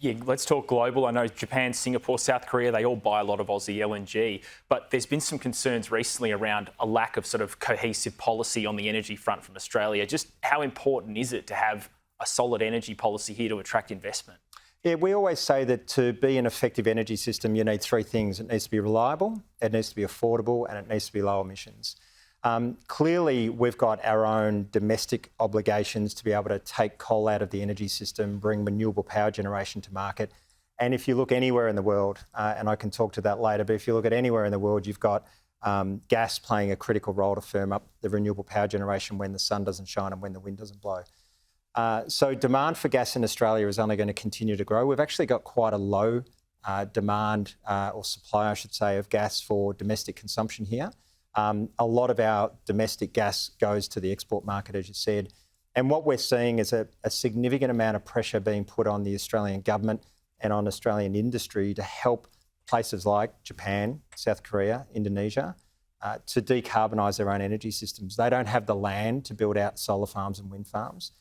Yeah, let's talk global. I know Japan, Singapore, South Korea, they all buy a lot of Aussie LNG, but there's been some concerns recently around a lack of sort of cohesive policy on the energy front from Australia. Just how important is it to have a solid energy policy here to attract investment? Yeah, we always say that to be an effective energy system, you need three things. It needs to be reliable, it needs to be affordable, and it needs to be low emissions. Clearly, we've got our own domestic obligations to be able to take coal out of the energy system, bring renewable power generation to market. And if you look anywhere in the world, and I can talk to that later, but if you look at anywhere in the world, you've got gas playing a critical role to firm up the renewable power generation when the sun doesn't shine and when the wind doesn't blow. So demand for gas in Australia is only going to continue to grow. We've actually got quite a low demand or supply, I should say, of gas for domestic consumption here. A lot of our domestic gas goes to the export market, as you said. And what we're seeing is a significant amount of pressure being put on the Australian government and on Australian industry to help places like Japan, South Korea, Indonesia, to decarbonise their own energy systems. They don't have the land to build out solar farms and wind farms.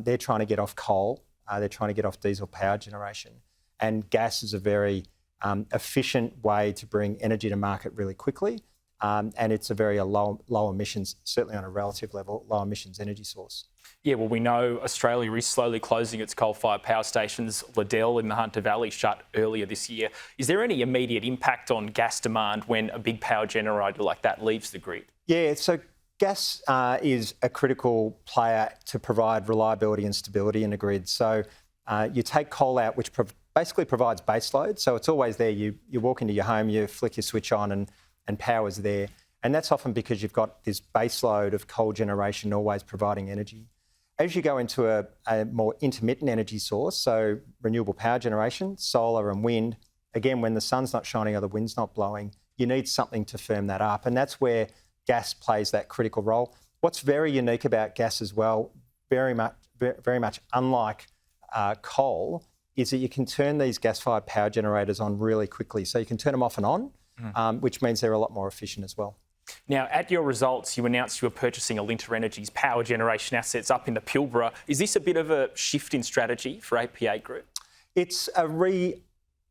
They're trying to get off coal. They're trying to get off diesel power generation. And gas is a very efficient way to bring energy to market really quickly. And it's a very low emissions, certainly on a relative level, low emissions energy source. Yeah, well, we know Australia is slowly closing its coal-fired power stations. Liddell in the Hunter Valley shut earlier this year. Is there any immediate impact on gas demand when a big power generator like that leaves the grid? Yeah, so gas is a critical player to provide reliability and stability in the grid. So you take coal out, which basically provides base load. So it's always there. You walk into your home, you flick your switch on and power's there. And that's often because you've got this base load of coal generation always providing energy. As you go into a more intermittent energy source, so renewable power generation, solar and wind, again, when the sun's not shining or the wind's not blowing, you need something to firm that up. And that's where gas plays that critical role. What's very unique about gas as well, very much unlike coal, is that you can turn these gas-fired power generators on really quickly. So you can turn them off and on, which means they're a lot more efficient as well. Now, at your results, you announced you were purchasing Alinta Energy's power generation assets up in the Pilbara. Is this a bit of a shift in strategy for APA Group? It's a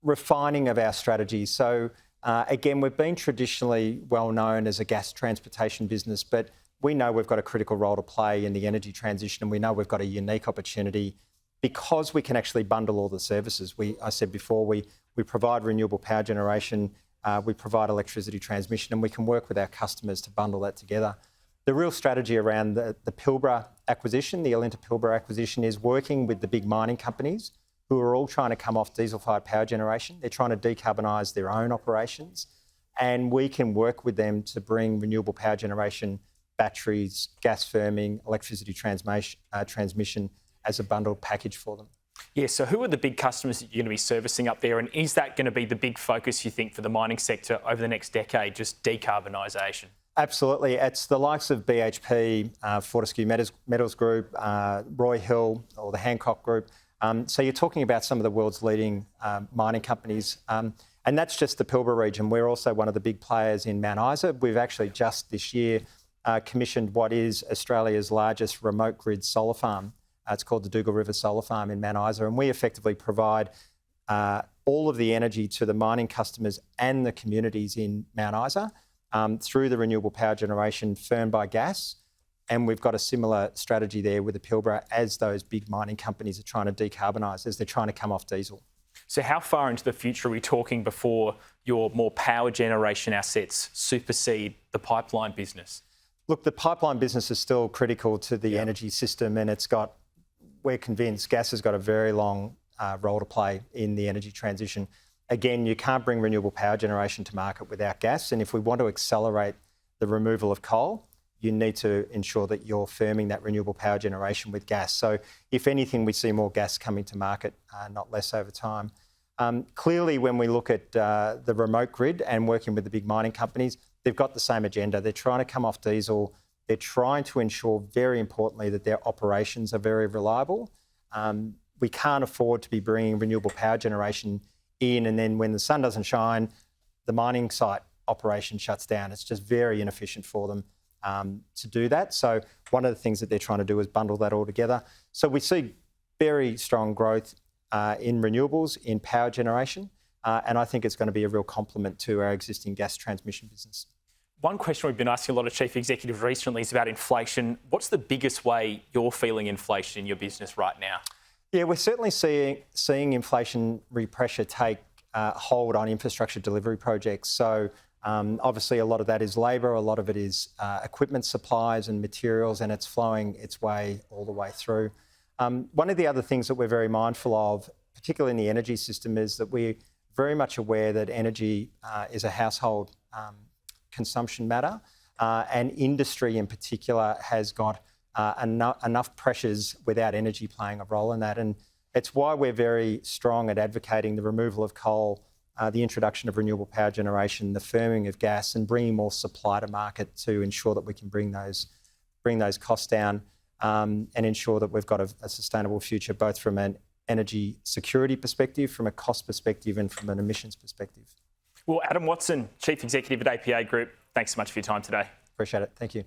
refining of our strategy. So again, we've been traditionally well known as a gas transportation business, but we know we've got a critical role to play in the energy transition, and we know we've got a unique opportunity because we can actually bundle all the services. I said before, we provide renewable power generation, we provide electricity transmission, and we can work with our customers to bundle that together. The real strategy around the Pilbara acquisition, the Alinta Pilbara acquisition, is working with the big mining companies who are all trying to come off diesel-fired power generation. They're trying to decarbonise their own operations, and we can work with them to bring renewable power generation, batteries, gas firming, electricity transmission as a bundled package for them. Yeah, so who are the big customers that you're going to be servicing up there, and is that going to be the big focus, you think, for the mining sector over the next decade, just decarbonisation? Absolutely. It's the likes of BHP, Fortescue Metals Group, Roy Hill, or the Hancock Group. So you're talking about some of the world's leading mining companies. And that's just the Pilbara region. We're also one of the big players in Mount Isa. We've actually just this year commissioned what is Australia's largest remote grid solar farm. It's called the Dougal River Solar Farm in Mount Isa, and we effectively provide all of the energy to the mining customers and the communities in Mount Isa through the renewable power generation firmed by gas. And we've got a similar strategy there with the Pilbara as those big mining companies are trying to decarbonise, as they're trying to come off diesel. So how far into the future are we talking before your more power generation assets supersede the pipeline business? Look, the pipeline business is still critical to the energy system, and we're convinced gas has got a very long role to play in the energy transition. Again, you can't bring renewable power generation to market without gas, and if we want to accelerate the removal of coal, you need to ensure that you're firming that renewable power generation with gas. So if anything, we see more gas coming to market, not less over time. Clearly, when we look at the remote grid and working with the big mining companies, they've got the same agenda. They're trying to come off diesel. They're trying to ensure, very importantly, that their operations are very reliable. We can't afford to be bringing renewable power generation in, and then when the sun doesn't shine, the mining site operation shuts down. It's just very inefficient for them to do that. So one of the things that they're trying to do is bundle that all together. So we see very strong growth in renewables, in power generation, and I think it's going to be a real complement to our existing gas transmission business. One question we've been asking a lot of chief executives recently is about inflation. What's the biggest way you're feeling inflation in your business right now? Yeah, we're certainly seeing inflationary pressure take hold on infrastructure delivery projects. So obviously a lot of that is labour, a lot of it is equipment supplies and materials, and it's flowing its way all the way through. One of the other things that we're very mindful of, particularly in the energy system, is that we're very much aware that energy is a household consumption matter, and industry in particular has got enough pressures without energy playing a role in that. And it's why we're very strong at advocating the removal of coal, the introduction of renewable power generation, the firming of gas, and bringing more supply to market to ensure that we can bring those costs down and ensure that we've got a sustainable future, both from an energy security perspective, from a cost perspective, and from an emissions perspective. Well, Adam Watson, Chief Executive at APA Group, thanks so much for your time today. Appreciate it. Thank you.